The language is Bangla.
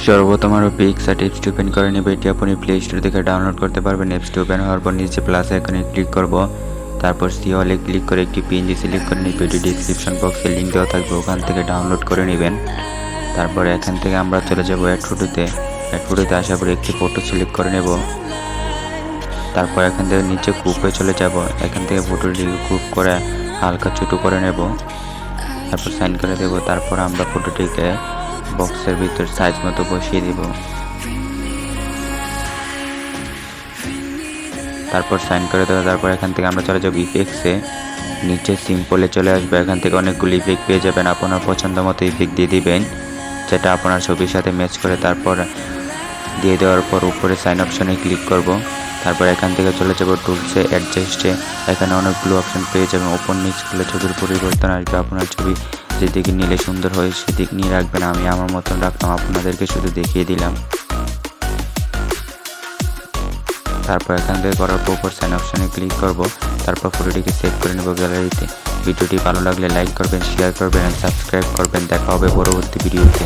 সর্বপ্রথম আরও PicsArt অ্যাপসটি ওপেন করে নেব। এটি আপনি প্লে স্টোর থেকে ডাউনলোড করতে পারবেন। অ্যাপসটি ওপেন হওয়ার পর নিচে প্লাস আইকনে ক্লিক করব, তারপর সি হলে ক্লিক করে একটি পিএনজি সিলেক্ট করে নিব। এটি ডিসক্রিপশন বক্সে লিঙ্ক দেওয়া থাকবে, ওখান থেকে ডাউনলোড করে নেবেন। তারপর এখান থেকে আমরা চলে যাব অ্যাড ফটোতে। অ্যাড ফটোতে আসার পর একটি ফটো সিলেক্ট করে নেব। তারপর এখান থেকে নিচে গ্রুপে চলে যাব। এখান থেকে ফটোটিকে গ্রুপ করে হালকা ছোটো করে নেব, তারপর সাইন করে দেব। তারপর আমরা ফটোটিকে বক্সের ভিতর সাইজ মতো বসিয়ে দেব। তারপর সাইন করে দেবো। তারপর এখান থেকে আমরা চলে যাব ইফেক্টসে, নিচে সিম্পলে চলে আসবে। এখান থেকে অনেকগুলো ইফেক্ট পেয়ে যাবেন, আপনার পছন্দ মতো ইফেক্ট দিয়ে দিবেন যেটা আপনার ছবির সাথে ম্যাচ করে। তারপর দিয়ে দেওয়ার পর উপরে সাইন অপশনে ক্লিক করব। তারপর এখান থেকে চলে যাব টুলসে, অ্যাডজাস্টে। এখানে অনেকগুলো অপশন পেয়ে যাবেন, ওপর নিচ করলে ছবির পরিবর্তন আসবে। আপনার ছবি যেদিকে নিলে সুন্দর হয় সেদিক নিয়ে রাখবেন। আমি আমার মতন রাখলাম, আপনাদেরকে শুধু দেখিয়ে দিলাম। তারপর এখান থেকে করার পর সাইন অপশনে ক্লিক করব। তারপর ফটোটিকে সেভ করে নেব গ্যালারিতে। ভিডিওটি ভালো লাগলে লাইক করবেন, শেয়ার করবেন, সাবস্ক্রাইব করবেন। দেখা হবে পরবর্তী ভিডিওতে।